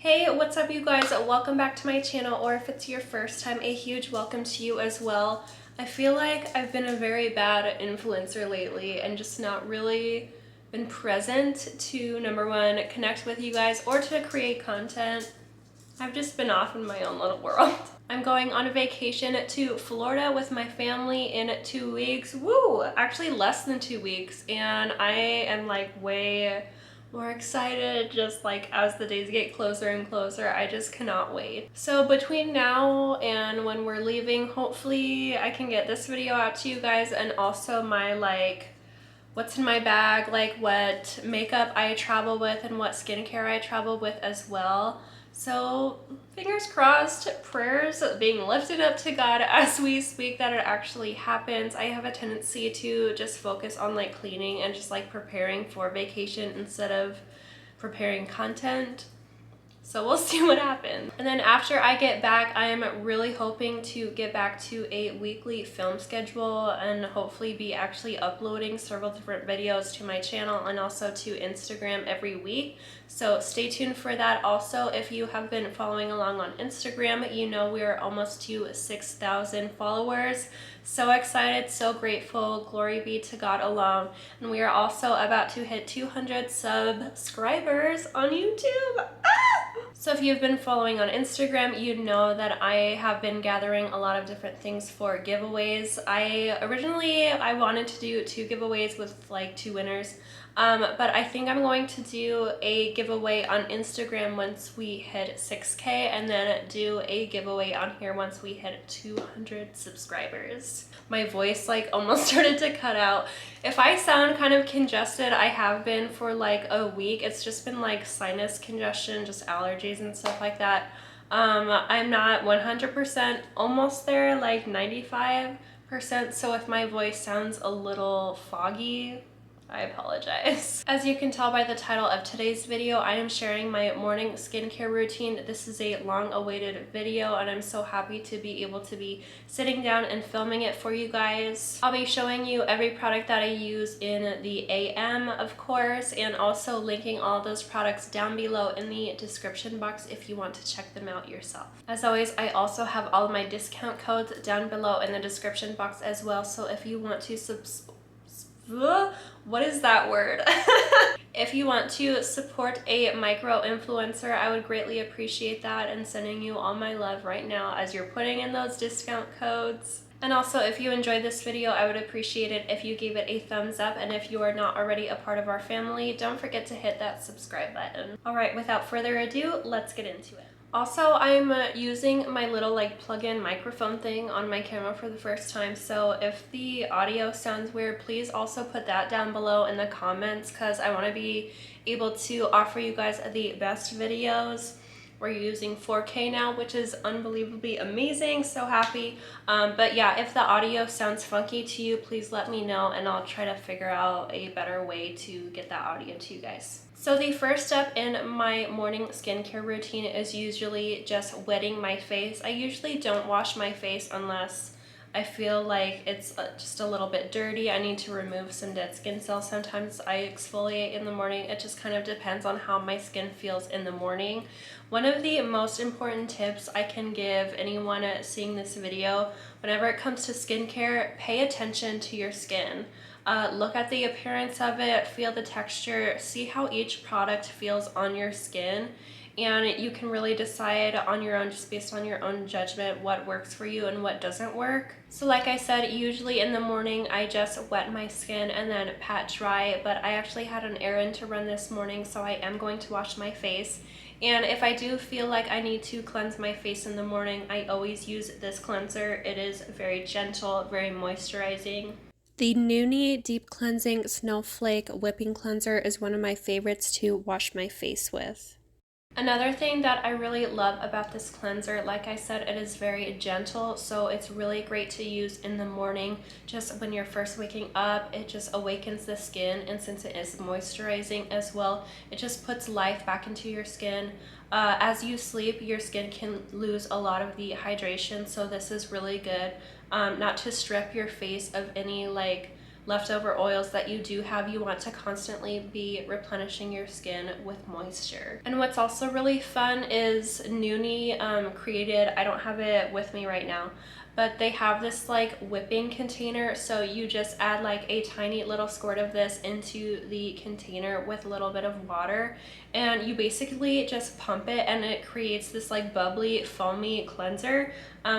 Hey, what's up you guys? Welcome back to my channel, or if it's your first time, a huge welcome to you as well. I feel like I've been a very bad influencer lately and just not really been present to, number one, connect with you guys or to create content. I've just been off in my own little world. I'm going on a vacation to Florida with my family in 2 weeks. Woo! Actually less than 2 weeks, and I am like way more excited just like as the days get closer and closer. I just cannot wait. So between now and when we're leaving, hopefully I can get this video out to you guys, and also my like what's in my bag, like what makeup I travel with and what skincare I travel with as well. So fingers crossed, prayers being lifted up to God as we speak that it actually happens. I have a tendency to just focus on like cleaning and just like preparing for vacation instead of preparing content. So we'll see what happens. And then after I get back, I am really hoping to get back to a weekly film schedule and hopefully be actually uploading several different videos to my channel and also to Instagram every week. So stay tuned for that. Also, if you have been following along on Instagram, you know we are almost to 6,000 followers. So excited, so grateful, glory be to God alone. And we are also about to hit 200 subscribers on YouTube. So if you've been following on Instagram, you know that I have been gathering a lot of different things for giveaways. I wanted to do 2 giveaways with like 2 winners. But I think I'm going to do a giveaway on Instagram once we hit 6K, and then do a giveaway on here once we hit 200 subscribers. My voice like almost started to cut out. If I sound kind of congested, I have been for like a week. It's just been like sinus congestion, just allergies and stuff like that. I'm not 100% almost there, like 95%. So if my voice sounds a little foggy, I apologize. As you can tell by the title of today's video, I am sharing my morning skincare routine. This is a long-awaited video, and I'm so happy to be able to be sitting down and filming it for you guys. I'll be showing you every product that I use in the AM, of course, and also linking all those products down below in the description box if you want to check them out yourself. As always, I also have all of my discount codes down below in the description box as well, so if you want to what is that word? If you want to support a micro influencer, I would greatly appreciate that, and sending you all my love right now as you're putting in those discount codes. And also, if you enjoyed this video, I would appreciate it if you gave it a thumbs up, and if you are not already a part of our family, don't forget to hit that subscribe button. Alright, without further ado, let's get into it. Also, I'm using my little like plug-in microphone thing on my camera for the first time, so if the audio sounds weird, please also put that down below in the comments, because I want to be able to offer you guys the best videos. We're using 4K now, which is unbelievably amazing, so happy. But yeah, if the audio sounds funky to you, please let me know, and I'll try to figure out a better way to get that audio to you guys. So the first step in my morning skincare routine is usually just wetting my face. I usually don't wash my face unless I feel like it's just a little bit dirty. I need to remove some dead skin cells. Sometimes I exfoliate in the morning. It just kind of depends on how my skin feels in the morning. One of the most important tips I can give anyone seeing this video, whenever it comes to skincare, pay attention to your skin. Look at the appearance of it, feel the texture, see how each product feels on your skin, and you can really decide on your own, just based on your own judgment, what works for you and what doesn't work. So like I said, usually in the morning I just wet my skin and then pat dry, but I actually had an errand to run this morning, so I am going to wash my face. And if I do feel like I need to cleanse my face in the morning, I always use this cleanser. It is very gentle, very moisturizing. The Noonie Deep Cleansing Snowflake Whipping Cleanser is one of my favorites to wash my face with. Another thing that I really love about this cleanser, like I said, it is very gentle, so it's really great to use in the morning. Just when you're first waking up, it just awakens the skin, and since it is moisturizing as well, it just puts life back into your skin. As you sleep, your skin can lose a lot of the hydration, so this is really good. Not to strip your face of any like leftover oils that you do have, you want to constantly be replenishing your skin with moisture. And what's also really fun is Noonie created, I don't have it with me right now, but they have this like whipping container. So you just add like a tiny little squirt of this into the container with a little bit of water, and you basically just pump it and it creates this like bubbly foamy cleanser.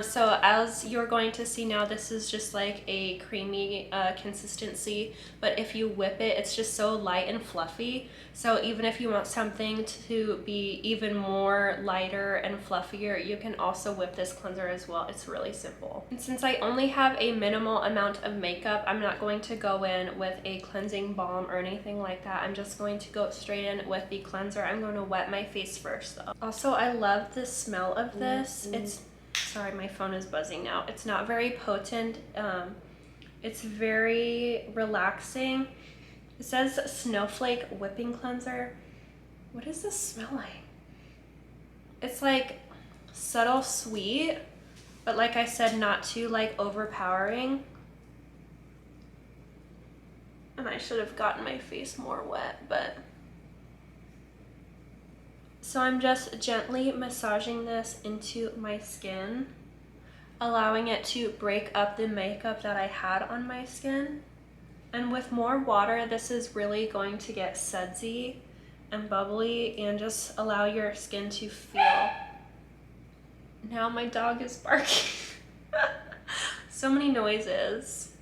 So as you're going to see now, this is just like a creamy consistency, but if you whip it, it's just so light and fluffy. So even if you want something to be even more lighter and fluffier, you can also whip this cleanser as well. It's really simple. And since I only have a minimal amount of makeup, I'm not going to go in with a cleansing balm or anything like that. I'm just going to go straight in with the cleanser. I'm going to wet my face first though. Also, I love the smell of this. It's, sorry, my phone is buzzing now. It's not very potent. It's very relaxing. It says Snowflake whipping cleanser. What does this smell like? It's like subtle sweet, but like I said, not too like overpowering. And I should have gotten my face more wet, but. So I'm just gently massaging this into my skin, allowing it to break up the makeup that I had on my skin. And with more water, this is really going to get sudsy and bubbly and just allow your skin to feel. Now my dog is barking. So many noises.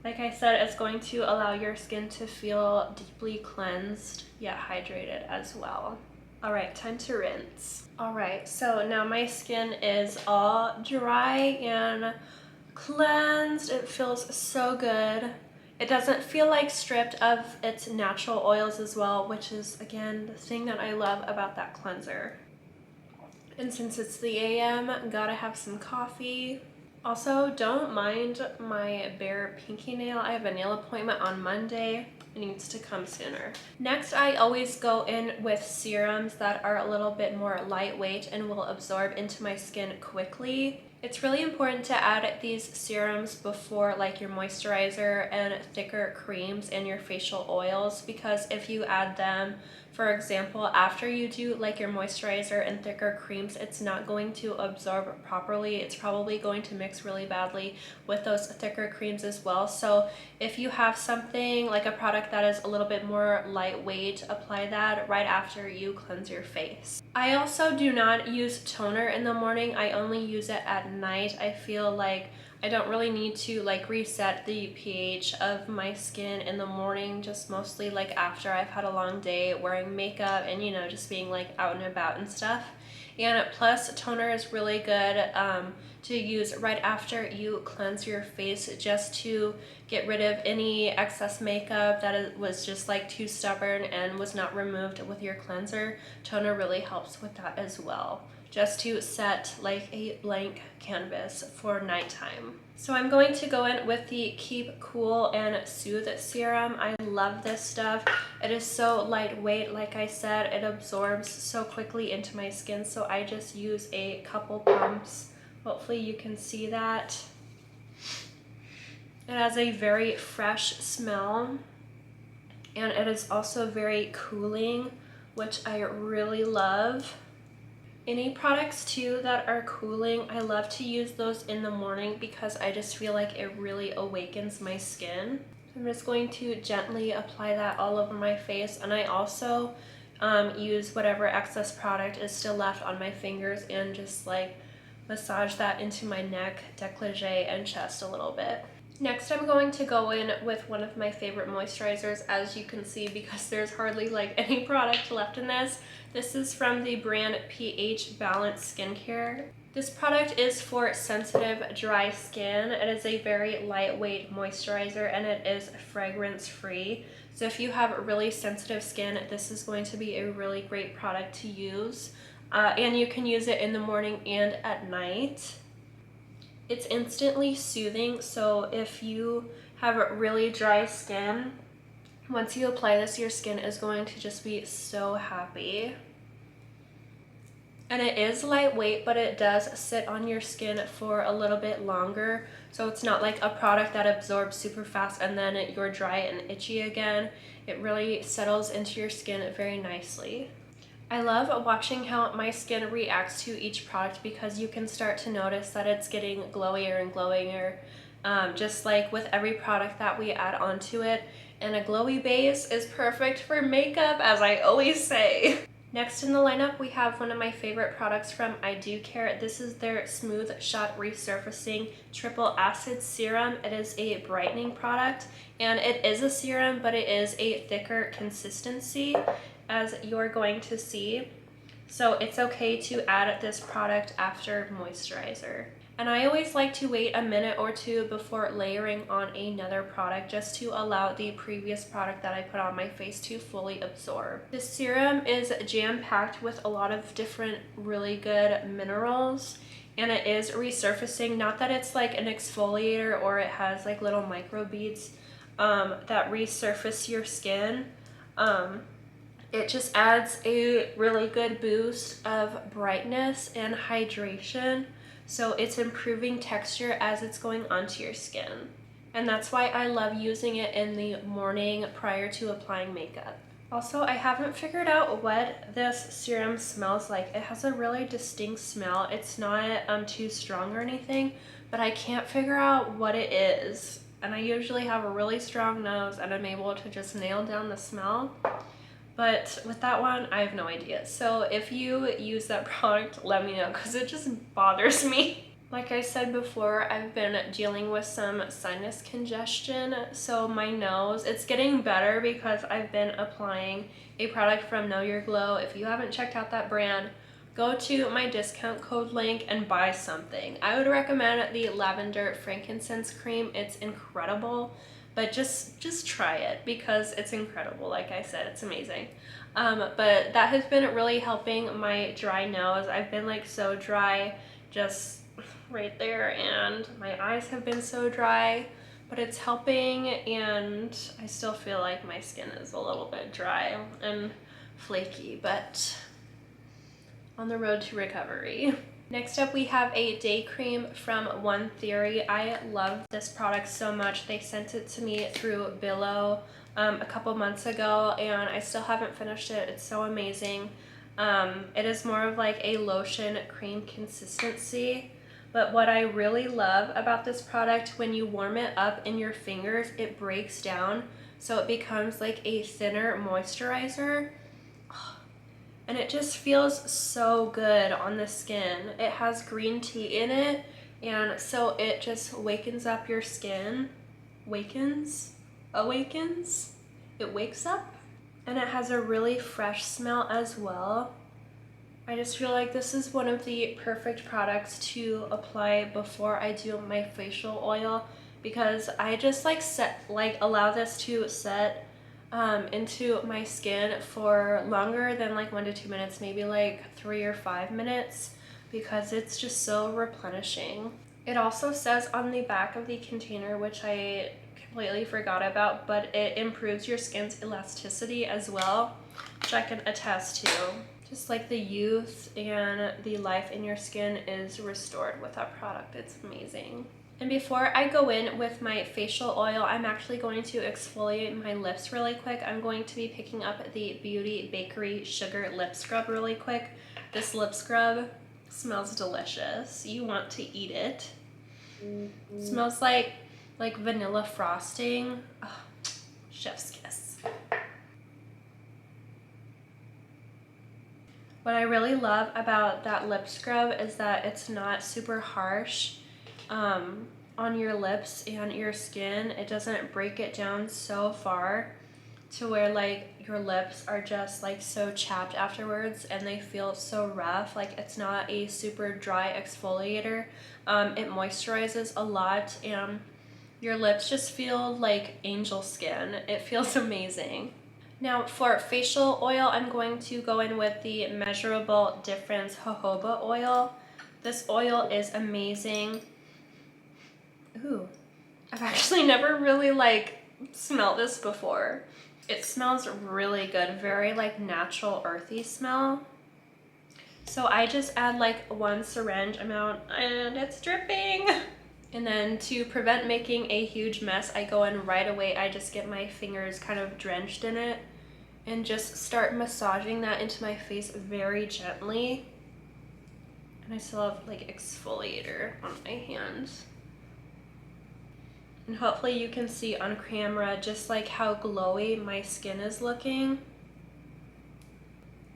Like I said, it's going to allow your skin to feel deeply cleansed yet hydrated as well. All right, time to rinse. All right, so now my skin is all dry and cleansed. It feels so good. It doesn't feel like stripped of its natural oils as well, which is, again, the thing that I love about that cleanser. And since it's the AM, gotta have some coffee. Also, don't mind my bare pinky nail. I have a nail appointment on Monday. It needs to come sooner. Next, I always go in with serums that are a little bit more lightweight and will absorb into my skin quickly. It's really important to add these serums before like your moisturizer and thicker creams and your facial oils, because if you add them, for example, after you do like your moisturizer and thicker creams, it's not going to absorb properly. It's probably going to mix really badly with those thicker creams as well. So if you have something like a product that is a little bit more lightweight, apply that right after you cleanse your face. I also do not use toner in the morning. I only use it at night. I feel like I don't really need to like reset the pH of my skin in the morning, just mostly like after I've had a long day wearing makeup and, you know, just being like out and about and stuff. And plus, toner is really good to use right after you cleanse your face, just to get rid of any excess makeup that was just like too stubborn and was not removed with your cleanser. Toner really helps with that as well, just to set like a blank canvas for nighttime. So I'm going to go in with the Keep Cool and Soothe serum. I love this stuff. It is so lightweight. Like I said, it absorbs so quickly into my skin, so I just use a couple pumps. Hopefully you can see that. It has a very fresh smell, and it is also very cooling, which I really love. Any products too that are cooling, I love to use those in the morning because I just feel like it really awakens my skin. I'm just going to gently apply that all over my face, and I also use whatever excess product is still left on my fingers and just like massage that into my neck, décolleté, and chest a little bit. Next, I'm going to go in with one of my favorite moisturizers, as you can see, because there's hardly like any product left in this. This is from the brand pH Balance Skincare. This product is for sensitive, dry skin. It is a very lightweight moisturizer, and it is fragrance free. So if you have really sensitive skin, this is going to be a really great product to use. And you can use it in the morning and at night. It's instantly soothing, so if you have really dry skin, once you apply this, your skin is going to just be so happy. And it is lightweight, but it does sit on your skin for a little bit longer. So it's not like a product that absorbs super fast and then you're dry and itchy again. It really settles into your skin very nicely. I love watching how my skin reacts to each product because you can start to notice that it's getting glowier and glowier, just like with every product that we add onto it. And a glowy base is perfect for makeup, as I always say. Next in the lineup, we have one of my favorite products from I Do Care. This is their Smooth Shot Resurfacing Triple Acid Serum. It is a brightening product, and it is a serum, but it is a thicker consistency, as you're going to see. So it's okay to add this product after moisturizer. And I always like to wait a minute or two before layering on another product just to allow the previous product that I put on my face to fully absorb. This serum is jam-packed with a lot of different really good minerals, and it is resurfacing. Not that it's like an exfoliator or it has like little microbeads that resurface your skin. It just adds a really good boost of brightness and hydration. So it's improving texture as it's going onto your skin. And that's why I love using it in the morning prior to applying makeup. Also, I haven't figured out what this serum smells like. It has a really distinct smell. It's not too strong or anything, but I can't figure out what it is. And I usually have a really strong nose and I'm able to just nail down the smell. But with that one, I have no idea. So if you use that product, let me know because it just bothers me. Like I said before, I've been dealing with some sinus congestion. So my nose, it's getting better because I've been applying a product from Know Your Glow. If you haven't checked out that brand, go to my discount code link and buy something. I would recommend the Lavender Frankincense cream. It's incredible. But just try it because it's incredible. Like I said, it's amazing. But that has been really helping my dry nose. I've been like so dry just right there, and my eyes have been so dry, but it's helping, and I still feel like my skin is a little bit dry and flaky, but on the road to recovery. Next up, we have a day cream from One Theory. I love this product so much. They sent it to me through Billow a couple months ago, and I still haven't finished it. It's so amazing. It is more of like a lotion cream consistency, but what I really love about this product, when you warm it up in your fingers, it breaks down, so it becomes like a thinner moisturizer. And it just feels so good on the skin. It has green tea in it, and so it just wakens up your skin. Awakens? It wakes up. And it has a really fresh smell as well. I just feel like this is one of the perfect products to apply before I do my facial oil, because I just allow this to set into my skin for longer than like 1 to 2 minutes, maybe like 3 or 5 minutes, because it's just so replenishing. It also says on the back of the container, which I completely forgot about, but it improves your skin's elasticity as well, which I can attest to. Just like the youth and the life in your skin is restored with that product. It's amazing. And before I go in with my facial oil, I'm actually going to exfoliate my lips really quick. I'm going to be picking up the Beauty Bakery Sugar Lip Scrub really quick. This lip scrub smells delicious. You want to eat it. It smells like vanilla frosting. Oh, chef's kiss. What I really love about that lip scrub is that it's not super harsh on your lips and your skin. It doesn't break it down so far to where like your lips are just like so chapped afterwards and they feel so rough. Like, it's not a super dry exfoliator. It moisturizes a lot and your lips just feel like angel skin. It feels amazing. Now for facial oil, I'm going to go in with the Measurable Difference Jojoba Oil. This oil is amazing. Ooh, I've actually never really smelled this before. It smells really good, very natural earthy smell. So I just add like 1 syringe amount and it's dripping. And then to prevent making a huge mess, I go in right away. I just get my fingers kind of drenched in it and just start massaging that into my face very gently. And I still have like exfoliator on my hands. And hopefully you can see on camera just like how glowy my skin is looking.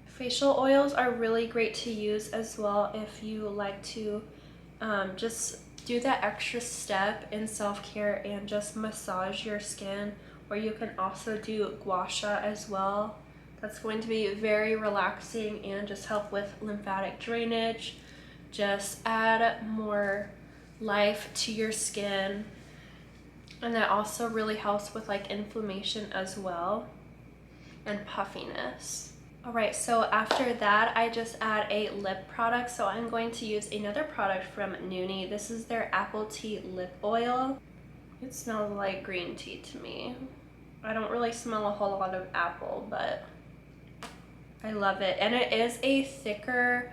Facial oils are really great to use as well if you like to just do that extra step in self-care and just massage your skin. Or you can also do gua sha as well. That's going to be very relaxing and just help with lymphatic drainage. Just add more life to your skin. And that also really helps with like inflammation as well and puffiness. All right, so after that, I just add a lip product. So I'm going to use another product from Noonie. This is their apple tea lip oil. It smells like green tea to me. I don't really smell a whole lot of apple, but I love it. And it is a thicker,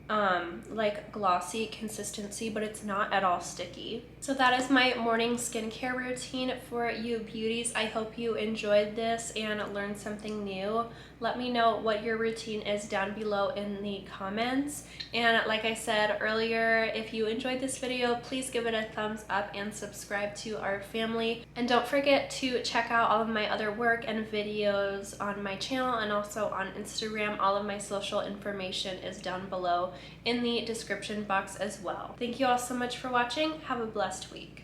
like glossy consistency, but it's not at all sticky. So that is my morning skincare routine for you beauties. I hope you enjoyed this and learned something new. Let me know what your routine is down below in the comments. And like I said earlier, if you enjoyed this video, please give it a thumbs up and subscribe to our family. And don't forget to check out all of my other work and videos on my channel and also on Instagram. All of my social information is down below in the description box as well. Thank you all so much for watching. Have a blessed week.